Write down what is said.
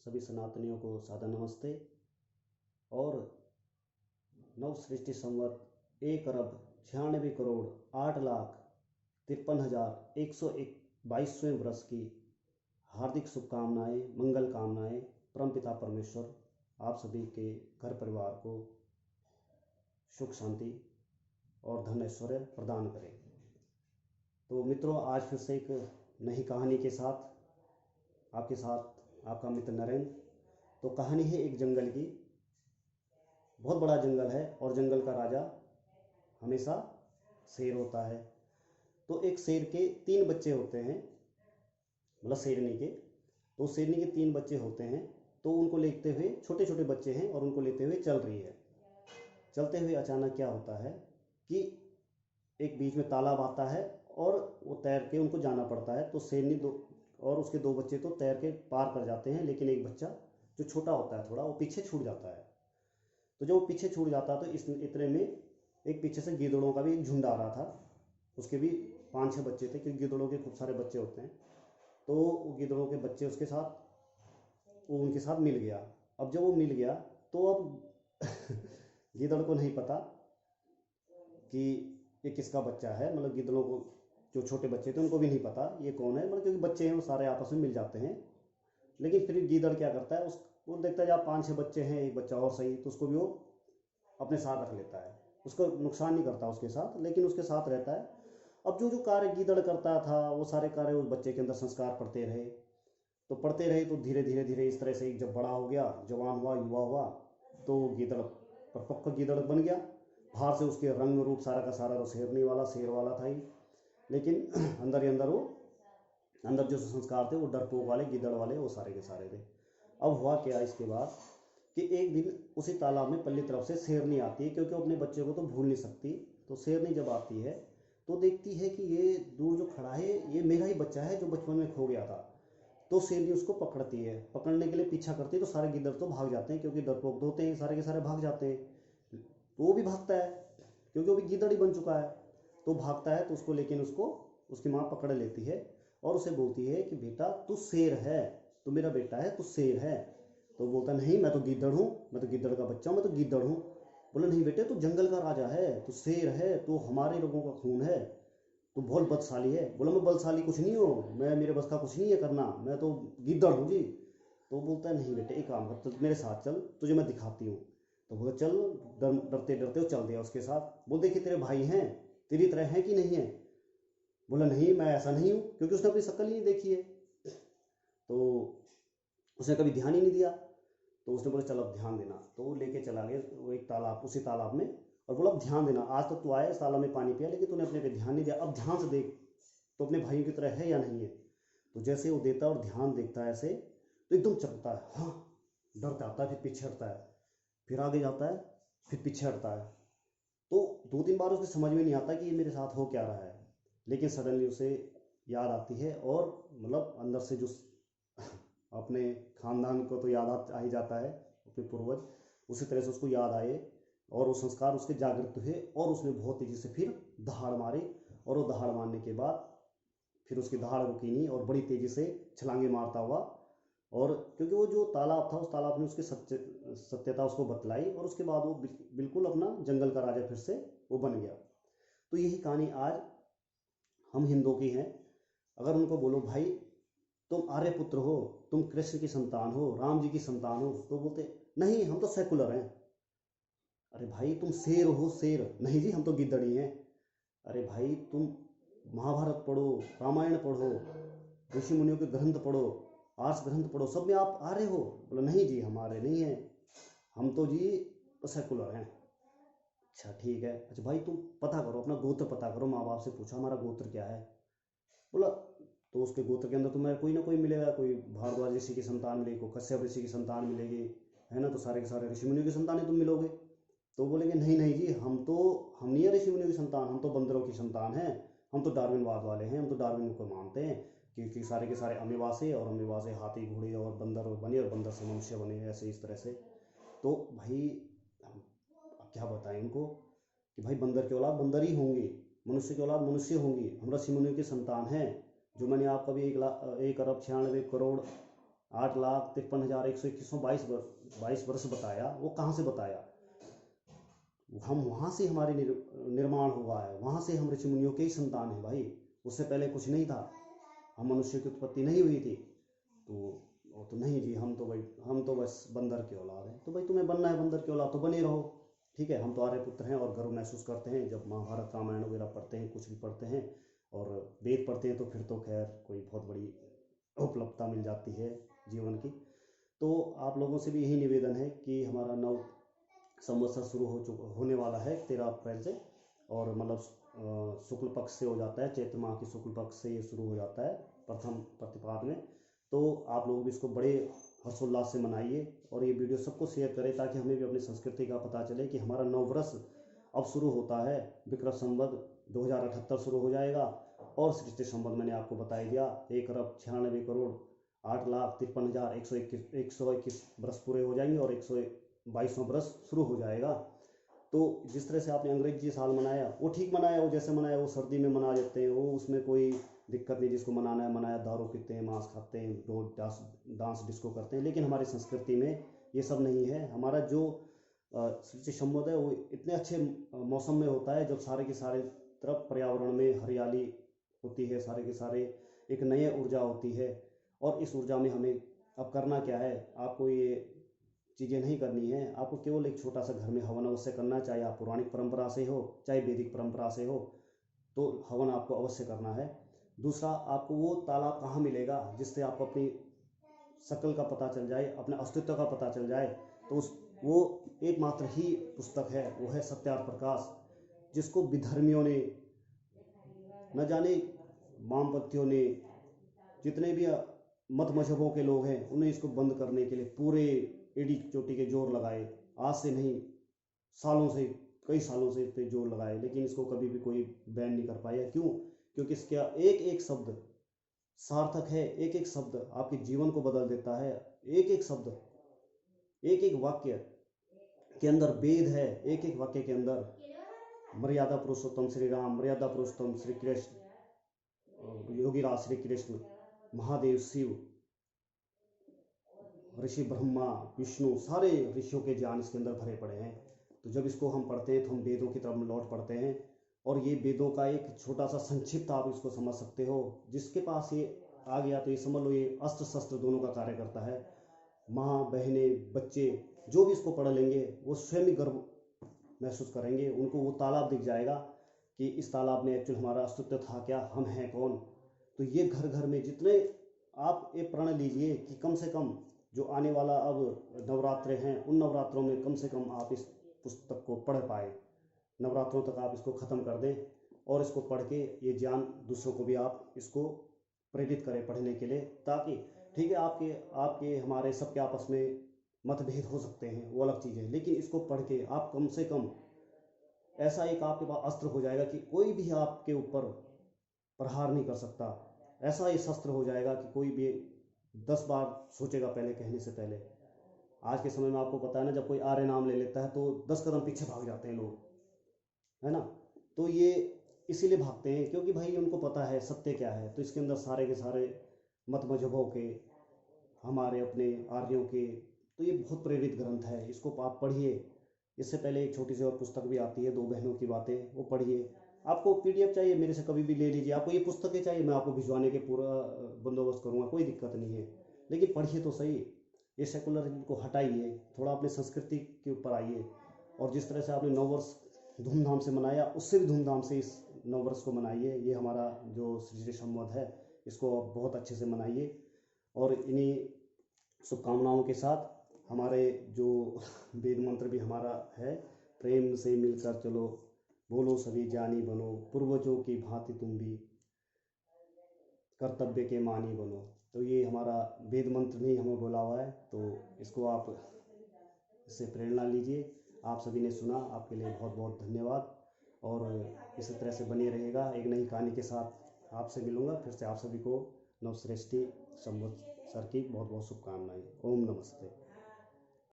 सभी सनातनियों को सादर नमस्ते। और नव सृष्टि संवत 1,96,8,53,122वें वर्ष की हार्दिक शुभकामनाएं, मंगल कामनाएं परमपिता परमेश्वर आप सभी के घर परिवार को सुख शांति और धन ऐश्वर्य प्रदान करें। तो मित्रों, आज फिर से एक नई कहानी के साथ आपके साथ आपका मित्र नरेंद्र। तो कहानी है एक जंगल की। बहुत बड़ा जंगल है और जंगल का राजा हमेशा शेर होता है। तो एक शेर के 3 बच्चे होते हैं, मतलब शेरनी के। तो शेरनी के 3 बच्चे होते हैं। तो उनको लेते हुए, छोटे छोटे बच्चे हैं और उनको लेते हुए चल रही है। चलते हुए अचानक क्या होता है कि एक बीच में तालाब आता है और वो तैर के उनको जाना पड़ता है। तो शेरनी और उसके 2 बच्चे तो तैर के पार कर जाते हैं, लेकिन एक बच्चा जो छोटा होता है थोड़ा, वो पीछे छूट जाता है। तो जब वो पीछे छूट जाता है तो इतने में एक पीछे से गीदड़ों का भी एक झुंड आ रहा था। उसके भी 5-6 बच्चे थे, क्योंकि गीदड़ों के खूब सारे बच्चे होते हैं। तो वो गीदड़ों के बच्चे उसके साथ, वो उनके साथ मिल गया। अब जब वो मिल गया तो अब गीदड़ को नहीं पता कि ये किसका बच्चा है। मतलब गीदड़ों को, जो छोटे बच्चे थे उनको भी नहीं पता ये कौन है, मतलब क्योंकि बच्चे हैं वो सारे आपस में मिल जाते हैं। लेकिन फिर गीदड़ क्या करता है, वो देखता है जब 5-6 बच्चे हैं, एक बच्चा और सही, तो उसको भी वो अपने साथ रख लेता है। उसको नुकसान नहीं करता उसके साथ, लेकिन उसके साथ रहता है। अब जो जो कार्य गीदड़ करता था वो सारे कार्य उस बच्चे के अंदर संस्कार पड़ते रहे। तो पढ़ते रहे तो धीरे धीरे धीरे इस तरह से एक जब बड़ा हो गया, जवान हुआ, युवा हुआ, तो गीदड़ परिपक्व गीदड़ बन गया। बाहर से उसके रंग रूप सारा का सारा तो शेरनी वाला, शेर वाला था ही, लेकिन अंदर ही अंदर वो अंदर जो संस्कार थे वो डरपोक वाले, गीदड़ वाले, वो सारे के सारे थे। अब हुआ क्या इसके बाद कि एक दिन उसी तालाब में पल्ली तरफ से शेरनी आती है, क्योंकि वो अपने बच्चे को तो भूल नहीं सकती। तो शेरनी जब आती है तो देखती है कि ये दूर जो खड़ा है ये मेरा ही बच्चा है जो बचपन में खो गया था। तो शेरनी उसको पकड़ती है, पकड़ने के लिए पीछा करती है। तो सारे गिद्दड़ तो भाग जाते हैं, क्योंकि डरपोक तो होते हैं, सारे के सारे भाग जाते हैं। तो वो भी भागता है, क्योंकि वो भी गिद्दड़ ही बन चुका है। तो भागता है तो उसको, लेकिन उसको उसकी माँ पकड़ लेती है और उसे बोलती है कि बेटा तू शेर है, तू मेरा बेटा है, तू शेर है। तो बोलता नहीं, मैं तो गिद्दड़ हूँ, मैं तो गिद्दड़ का बच्चा हूँ, मैं तो गिद्दड़ हूँ। बोला नहीं बेटे, तू जंगल का राजा है, तू शेर है, तू हमारे लोगों का खून है, तू बहुत बलशाली है। बोला मैं बलशाली कुछ नहीं हूँ, मैं, मेरे बस का कुछ नहीं है करना, मैं तो गिद्दड़ हूँ जी। तो बोलता है नहीं बेटे, एक काम कर, चल मेरे साथ चल, तुझे मैं दिखाती हूँ। तो बोला चल। डरते डरते वो चल दिया उसके साथ। बोल देखिए तेरे भाई हैं, तेरी तरह हैं कि नहीं है। बोला नहीं, मैं ऐसा नहीं हूँ, क्योंकि उसने अपनी शक्ल ही नहीं देखी है। तो उसने कभी ध्यान ही नहीं दिया। तो उसने बोला चल अब ध्यान देना। तो वो लेके चला गया वो एक तालाब, उसी तालाब में, और बोला अब ध्यान देना, आज तक तो आया इस तालाब में पानी पिया, लेकिन तूने अपने पे ध्यान नहीं दिया, अब ध्यान से देख तो अपने भाइयों की तरह है या नहीं है। तो जैसे वो देता और ध्यान देखता है ऐसे, तो एकदम चकता है, हाँ, डर जाता है, फिर पीछे हटता है, फिर आगे जाता है, फिर पीछे हटता है। तो 2-3 बार उसे समझ में नहीं आता कि ये मेरे साथ हो क्या रहा है। लेकिन सडनली उसे याद आती है, और मतलब अंदर से जो अपने खानदान को तो याद आ ही जाता है, अपने पूर्वज, उसी तरह से उसको याद आए और वो संस्कार उसके जागृत हुए, और उसने बहुत तेजी से फिर दहाड़ मारी। और वो दहाड़ मारने के बाद फिर उसकी दहाड़ रुकी नहीं, और बड़ी तेजी से छलांगे मारता हुआ, और क्योंकि वो जो तालाब था, उस तालाब ने उसकी सत्यता उसको बतलाई, और उसके बाद वो बिल्कुल अपना जंगल का राजा फिर से वो बन गया। तो यही कहानी आज हम हिंदुओं की है। अगर उनको बोलो भाई तुम आर्य पुत्र हो, तुम कृष्ण की संतान हो, राम जी की संतान हो, तो बोलते नहीं हम तो सेकुलर हैं। अरे भाई तुम शेर हो, शेर नहीं जी, हम तो गिद्दड़ी हैं। अरे भाई तुम महाभारत पढ़ो, रामायण पढ़ो, ऋषि मुनियों के ग्रंथ पढ़ो, आर्ष ग्रंथ पढ़ो, सब में आप आर्य हो। बोला नहीं जी, हम आर्य नहीं हैं, हम तो जी सेकुलर हैं। अच्छा ठीक है, अच्छा भाई तुम पता करो, अपना गोत्र पता करो, माँ बाप से पूछो हमारा गोत्र क्या है। बोला तो उसके गोत्र के अंदर तुम्हें कोई ना कोई मिलेगा, कोई भारद्वाज ऋषि की संतान मिलेगी, कोई कश्यप ऋषि की संतान मिलेगी, है ना, तो सारे के सारे ऋषि मुनियों की संतान ही तुम मिलोगे। तो बोलेंगे नहीं नहीं जी, हम नहीं है ऋषि मुनियों की संतान, हम तो बंदरों की संतान हैं, हम तो डार्विनवाद वाले हैं, हम तो डार्विन को मानते हैं क्योंकि सारे के सारे अमीबा से, और अमीबा से हाथी घोड़े और बंदर बने, और बंदर से मनुष्य बने, ऐसे इस तरह से। तो भाई हम अब क्या बताएं इनको कि भाई बंदर की औलाद बंदर ही होंगी, मनुष्य की औलाद मनुष्य होंगी, हम ऋषि मुनियों की संतान हैं। जो मैंने आपका भी 1,96,96,000,000 8,53,121 वर्ष बताया, वो कहाँ से बताया? हम वहाँ से हमारे निर्माण हुआ है, वहाँ से हम ऋषि मुनियों के ही संतान हैं भाई। उससे पहले कुछ नहीं था, हम मनुष्य की उत्पत्ति नहीं हुई थी। तो वो तो नहीं जी, हम तो बस बंदर के औलाद हैं। तो भाई तुम्हें बनना है बंदर के औलाद तो बने रहो, ठीक है। हम तो आर्यपुत्र हैं और गर्व महसूस करते हैं जब महाभारत रामायण वगैरह पढ़ते हैं, कुछ भी पढ़ते हैं और वेद पढ़ते हैं, तो फिर तो खैर कोई बहुत बड़ी उपलब्धता मिल जाती है जीवन की। तो आप लोगों से भी यही निवेदन है कि हमारा नव संवत्सर शुरू होने वाला है 13 अप्रैल से, और मतलब शुक्ल पक्ष से हो जाता है, चैत्र माह की शुक्ल पक्ष से ये शुरू हो जाता है प्रथम प्रतिपाद में। तो आप लोग भी इसको बड़े हर्षोल्लास से मनाइए और ये वीडियो सबको शेयर करें, ताकि हमें भी अपनी संस्कृति का पता चले कि हमारा नव वर्ष अब शुरू होता है। विक्रम संवत 2078 शुरू हो जाएगा और सृष्टि संवत मैंने आपको बता दिया 1,96,53,121 वर्ष पूरे हो जाएंगे और 122वां वर्ष शुरू हो जाएगा। तो जिस तरह से आपने अंग्रेजी साल मनाया वो ठीक मनाया, वो जैसे मनाया वो सर्दी में मना देते हैं, वो उसमें कोई दिक्कत नहीं, जिसको मनाना है मनाया, दारू पीते हैं, मांस खाते हैं, रोज डांस डिस्को करते हैं। लेकिन हमारी संस्कृति में ये सब नहीं है। हमारा जो सृष्टि संवत है वो इतने अच्छे मौसम में होता है जब सारे के सारे तरफ पर्यावरण में हरियाली होती है, सारे के सारे एक नई ऊर्जा होती है। और इस ऊर्जा में हमें अब करना क्या है, आपको ये चीज़ें नहीं करनी है, आपको केवल एक छोटा सा घर में हवन अवश्य करना, चाहे आप पौराणिक परंपरा से हो चाहे वैदिक परंपरा से हो, तो हवन आपको अवश्य करना है। दूसरा, आपको वो तालाब कहाँ मिलेगा जिससे आपको अपनी शकल का पता चल जाए, अपने अस्तित्व का पता चल जाए। तो वो एकमात्र ही पुस्तक है, वो है सत्यार्थ प्रकाश, जिसको विधर्मियों ने, न जाने वामपंथियों ने, जितने भी मत मजहबों के लोग हैं, उन्हें इसको बंद करने के लिए पूरे एड़ी चोटी के जोर लगाए। आज से नहीं, सालों से, कई सालों से इस पर जोर लगाए, लेकिन इसको कभी भी कोई बैन नहीं कर पाया। क्यों? क्योंकि इसका एक एक शब्द सार्थक है, एक एक शब्द आपके जीवन को बदल देता है। एक एक शब्द, एक एक वाक्य के अंदर वेद है, एक एक वाक्य के अंदर मर्यादा पुरुषोत्तम श्री राम, मर्यादा पुरुषोत्तम श्री कृष्ण, योगीराज श्री कृष्ण, महादेव शिव, ऋषि ब्रह्मा, विष्णु, सारे ऋषियों के ज्ञान इसके अंदर भरे पड़े हैं। तो जब इसको हम पढ़ते हैं तो हम वेदों की तरफ लौट पड़ते हैं, और ये वेदों का एक छोटा सा संक्षिप्त आप इसको समझ सकते हो। जिसके पास ये आ गया तो ये समझ लो ये अस्त्र शस्त्र दोनों का कार्य करता है। माँ, बहनें, बच्चे जो भी इसको पढ़ लेंगे वो स्वयं ही गर्व महसूस करेंगे, उनको वो तालाब दिख जाएगा कि इस तालाब में एक्चुअल हमारा अस्तित्व था क्या, हम हैं कौन। तो ये घर घर में जितने आप ये प्रण लीजिए कि कम से कम जो आने वाला अब नवरात्रे हैं, उन नवरात्रों में कम से कम आप इस पुस्तक को पढ़ पाए, नवरात्रों तक आप इसको ख़त्म कर दें और इसको पढ़ के ये ज्ञान दूसरों को भी आप इसको प्रेरित करें पढ़ने के लिए। ताकि ठीक है, आपके आपके हमारे सबके आपस में मतभेद हो सकते हैं, वो अलग चीज़ है, लेकिन इसको पढ़ के आप कम से कम ऐसा एक आपके पास अस्त्र हो जाएगा कि कोई भी आपके ऊपर प्रहार नहीं कर सकता। ऐसा ये शस्त्र हो जाएगा कि कोई भी 10 बार सोचेगा पहले कहने से पहले। आज के समय में आपको पता है ना, जब कोई आर्य नाम ले लेता है तो 10 कदम पीछे भाग जाते हैं लोग, है ना। तो ये इसीलिए भागते हैं क्योंकि भाई उनको पता है सत्य क्या है। तो इसके अंदर सारे के सारे मत मजहबों के, हमारे अपने आर्यों के, तो ये बहुत प्रेरित ग्रंथ है, इसको आप पढ़िए। इससे पहले एक छोटी सी और पुस्तक भी आती है, दो बहनों की बातें, वो पढ़िए। आपको पीडीएफ चाहिए मेरे से कभी भी ले लीजिए, आपको ये पुस्तकें चाहिए मैं आपको भिजवाने के पूरा बंदोबस्त करूँगा, कोई दिक्कत नहीं है। लेकिन पढ़िए तो सही, ये सेकुलरिज्म को हटाइए, थोड़ा अपनी संस्कृति के ऊपर आइए। और जिस तरह से आपने नववर्ष धूमधाम से मनाया, उससे भी धूमधाम से इस नववर्ष को मनाइए। ये हमारा जो सृष्टि संवत है, इसको बहुत अच्छे से मनाइए। और इन्हीं शुभकामनाओं के साथ हमारे जो वेद मंत्र भी हमारा है, प्रेम से मिलकर चलो, बोलो सभी ज्ञानी बनो, पूर्वजों की भांति तुम भी कर्तव्य के मानी बनो। तो ये हमारा वेद मंत्र नहीं हमें बोला हुआ है, तो इसको आप इससे प्रेरणा लीजिए। आप सभी ने सुना, आपके लिए बहुत बहुत धन्यवाद। और इसी तरह से बने रहेगा, एक नई कहानी के साथ आपसे मिलूंगा फिर से। आप सभी को नवसृष्टि संवत्सर की बहुत बहुत शुभकामनाएं। ओम नमस्ते।